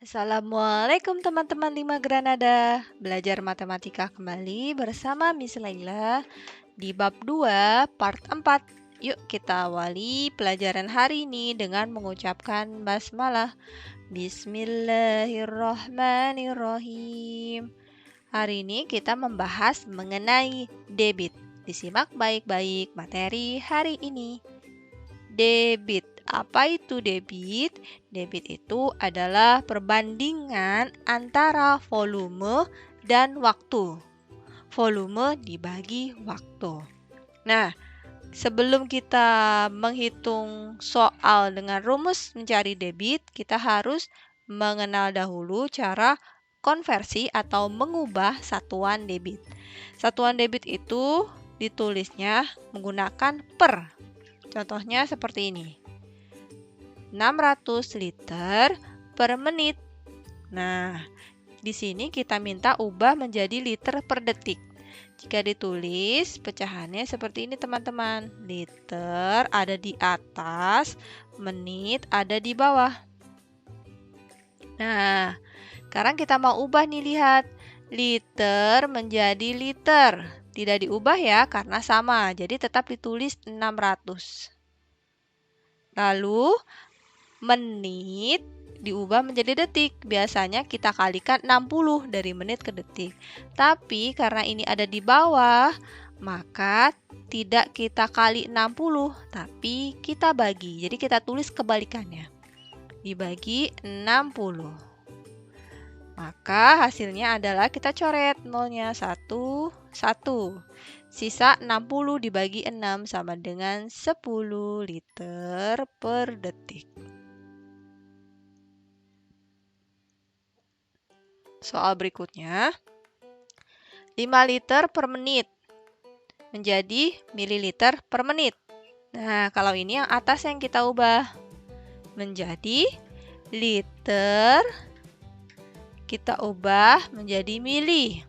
Assalamualaikum teman-teman 5 Granada. Belajar matematika kembali bersama Miss Laila di bab 2 part 4. Yuk kita awali pelajaran hari ini dengan mengucapkan basmalah. Bismillahirrahmanirrahim. Hari ini kita membahas mengenai debit. Disimak baik-baik materi hari ini. Debit. Apa itu debit? Debit itu adalah perbandingan antara volume dan waktu. Volume dibagi waktu. Nah, sebelum kita menghitung soal dengan rumus mencari debit, kita harus mengenal dahulu cara konversi atau mengubah satuan debit. Satuan debit itu ditulisnya menggunakan per. Contohnya seperti ini. 600 liter per menit. Nah, di sini kita minta ubah menjadi liter per detik. Jika ditulis, pecahannya seperti ini teman-teman. Liter ada di atas, menit ada di bawah. Nah, sekarang kita mau ubah nih, lihat. Liter menjadi liter. Tidak diubah ya, karena sama. Jadi tetap ditulis 600. Lalu, menit diubah menjadi detik. Biasanya kita kalikan 60 dari menit ke detik. Tapi karena ini ada di bawah, maka tidak kita kali 60, tapi kita bagi. Jadi kita tulis kebalikannya. Dibagi 60. Maka hasilnya adalah kita coret nolnya 1, 1. Sisa 60 dibagi 6 sama dengan 10 liter per detik. Soal berikutnya, 5 liter per menit menjadi mililiter per menit. Nah, kalau ini yang atas yang kita ubah menjadi liter, kita ubah menjadi mili.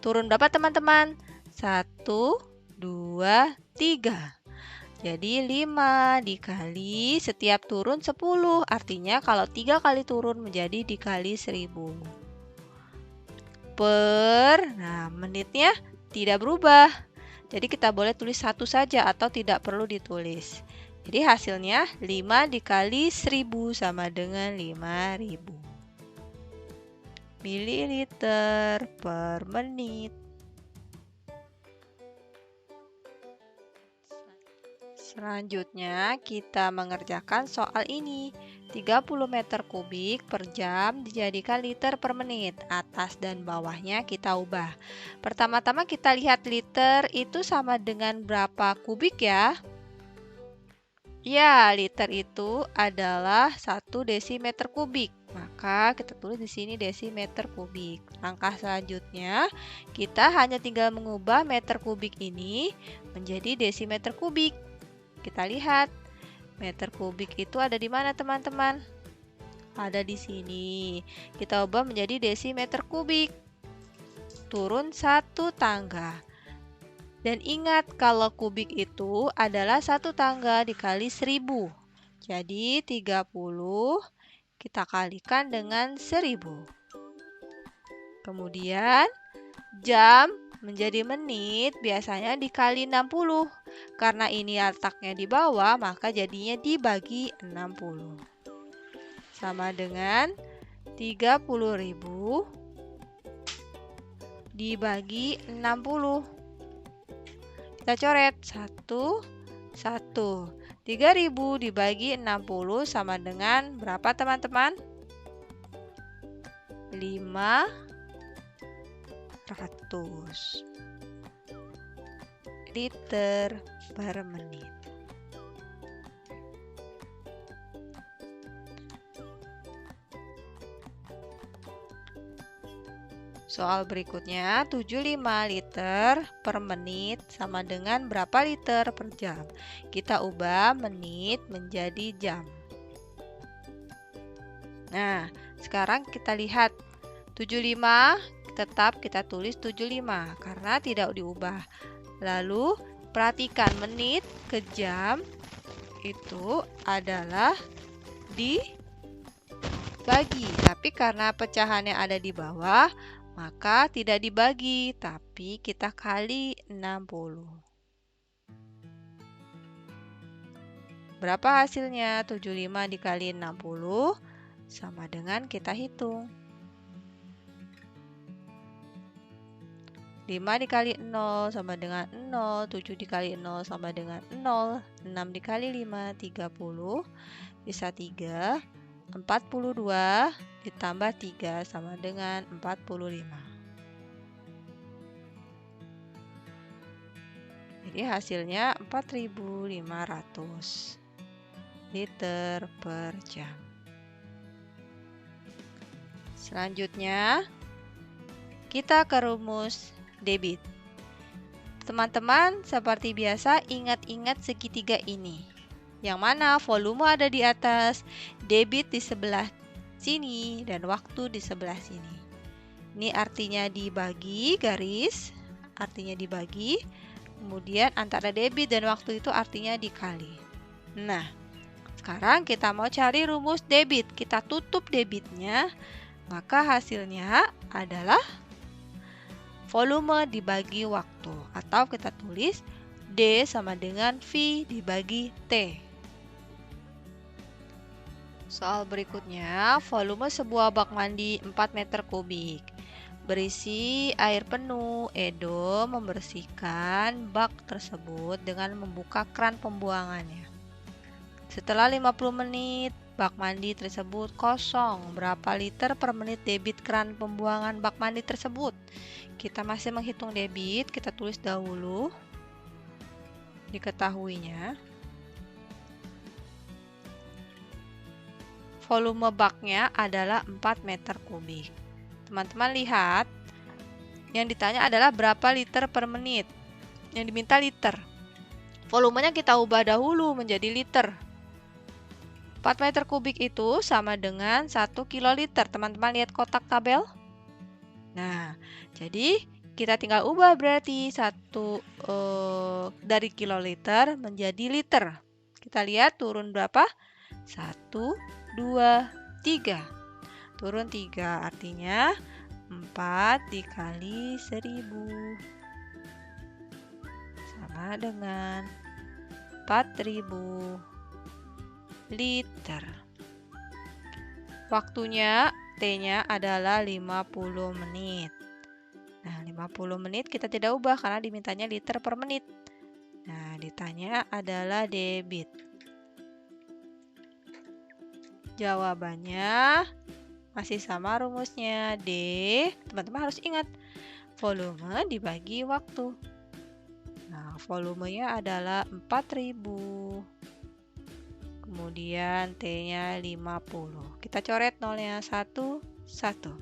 Turun berapa teman-teman? 1, 2, 3. Jadi 5 dikali setiap turun 10. Artinya kalau 3 kali turun menjadi dikali 1000. Nah, menitnya tidak berubah. Jadi kita boleh tulis 1 saja atau tidak perlu ditulis. Jadi hasilnya 5 dikali 1000 sama dengan 5000 mililiter per menit. Selanjutnya kita mengerjakan soal ini. 30 meter kubik per jam dijadikan liter per menit. Atas dan bawahnya kita ubah. Pertama-tama kita lihat liter itu sama dengan berapa kubik ya? Ya, liter itu adalah 1 desimeter kubik. Maka kita tulis di sini desimeter kubik. Langkah selanjutnya, kita hanya tinggal mengubah meter kubik ini menjadi desimeter kubik. Kita lihat, meter kubik itu ada di mana teman-teman? Ada di sini. Kita ubah menjadi desimeter kubik. Turun 1 tangga. Dan ingat, kalau kubik itu adalah 1 tangga dikali 1000. Jadi 30 kita kalikan dengan 1000. Kemudian jam menjadi menit biasanya dikali 60. Karena ini letaknya di bawah, maka jadinya dibagi 60. Sama dengan 30.000 dibagi 60. Kita coret 1, 1. 3000 dibagi 60 sama dengan berapa teman-teman? 500 liter per menit. Soal berikutnya, 75 liter per menit sama dengan berapa liter per jam? Kita ubah menit menjadi jam. Nah, sekarang kita lihat 75 tetap kita tulis 75 karena tidak diubah. Lalu perhatikan menit ke jam itu adalah di bagi. Tapi karena pecahannya ada di bawah, maka tidak dibagi, tapi kita kali 60. Berapa hasilnya? 75 dikali 60 sama dengan kita hitung. 5 dikali 0 sama dengan 0, 7 dikali 0 sama dengan 0, 6 dikali 5, 30, bisa 3, 42 ditambah 3 sama dengan 45. Jadi hasilnya 4.500 liter per jam. Selanjutnya, kita ke rumus debit. Teman-teman, seperti biasa ingat-ingat segitiga ini. Yang mana volume ada di atas, debit di sebelah sini, dan waktu di sebelah sini. Ini artinya dibagi garis, artinya dibagi. Kemudian antara debit dan waktu itu artinya dikali. Nah, sekarang kita mau cari rumus debit. Kita tutup debitnya, maka hasilnya adalah volume dibagi waktu, atau kita tulis D sama dengan V dibagi T. Soal berikutnya, volume sebuah bak mandi 4 meter kubik. Berisi air penuh. Edo membersihkan bak tersebut dengan membuka kran pembuangannya. Setelah 50 menit, bak mandi tersebut kosong. Berapa liter per menit debit kran pembuangan bak mandi tersebut? Kita masih menghitung debit, kita tulis dahulu diketahuinya. Volume baknya adalah 4 meter kubik. Teman-teman lihat, yang ditanya adalah berapa liter per menit. Yang diminta liter. Volumenya kita ubah dahulu menjadi liter. 4 meter kubik itu sama dengan 1 kiloliter. Teman-teman lihat kotak tabel? Nah, jadi kita tinggal ubah berarti dari kiloliter menjadi liter. Kita lihat turun berapa? 1, 2, 3. Turun 3 artinya 4 dikali 1000 sama dengan 4000 liter. Waktunya T-nya adalah 50 menit. Nah, 50 menit kita tidak ubah karena dimintanya liter per menit. Nah, ditanya adalah debit. Jawabannya masih sama rumusnya. D, teman-teman harus ingat, volume dibagi waktu. Nah, volumenya adalah 4000. Kemudian T-nya 50. Kita coret nolnya 1, 1.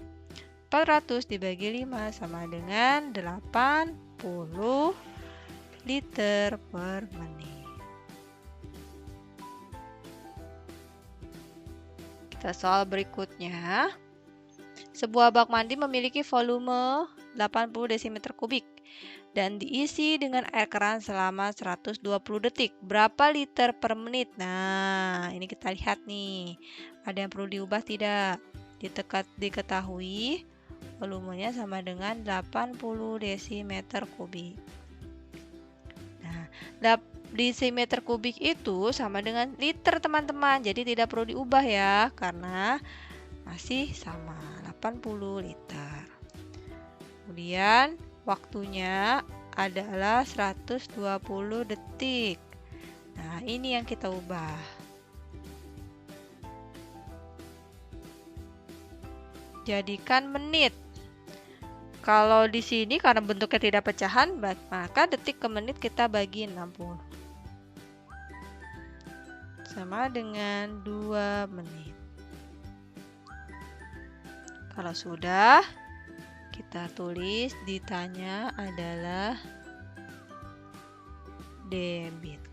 400 dibagi 5 sama dengan 80 liter per menit. Kita soal berikutnya. Sebuah bak mandi memiliki volume 80 desimeter kubik dan diisi dengan air keran selama 120 detik. Berapa liter per menit? Nah, ini kita lihat nih. Ada yang perlu diubah tidak? Diketahui volumenya sama dengan 80 desimeter kubik. Nah, desimeter kubik itu sama dengan liter, teman-teman. Jadi tidak perlu diubah ya, karena masih sama 80 liter. Kemudian waktunya adalah 120 detik. Nah, ini yang kita ubah. Jadikan menit. Kalau di sini karena bentuknya tidak pecahan, maka detik ke menit kita bagi 60. Sama dengan 2 menit. Kalau sudah, kita tulis ditanya adalah debit.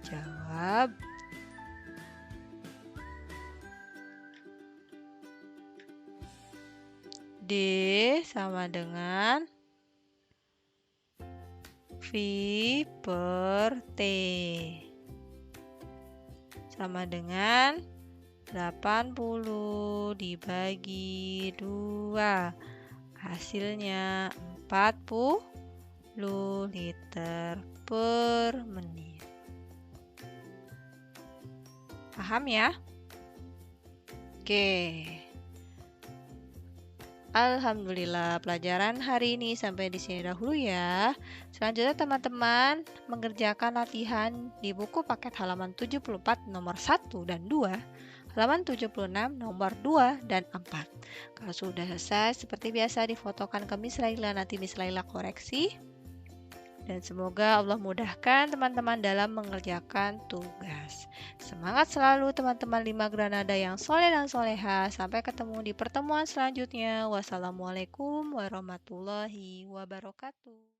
Jawab D sama dengan V per T sama dengan 80 dibagi 2. Hasilnya 40 liter per menit. Paham ya? Oke. Alhamdulillah, pelajaran hari ini sampai di sini dahulu ya. Selanjutnya teman-teman mengerjakan latihan di buku paket halaman 74 nomor 1 dan 2, halaman 76 nomor 2 dan 4. Kalau sudah selesai, seperti biasa difotokan ke Miss Laila, nanti Miss Laila koreksi. Dan semoga Allah mudahkan teman-teman dalam mengerjakan tugas. Semangat selalu teman-teman 5 Granada yang soleh dan soleha. Sampai ketemu di pertemuan selanjutnya. Wassalamualaikum warahmatullahi wabarakatuh.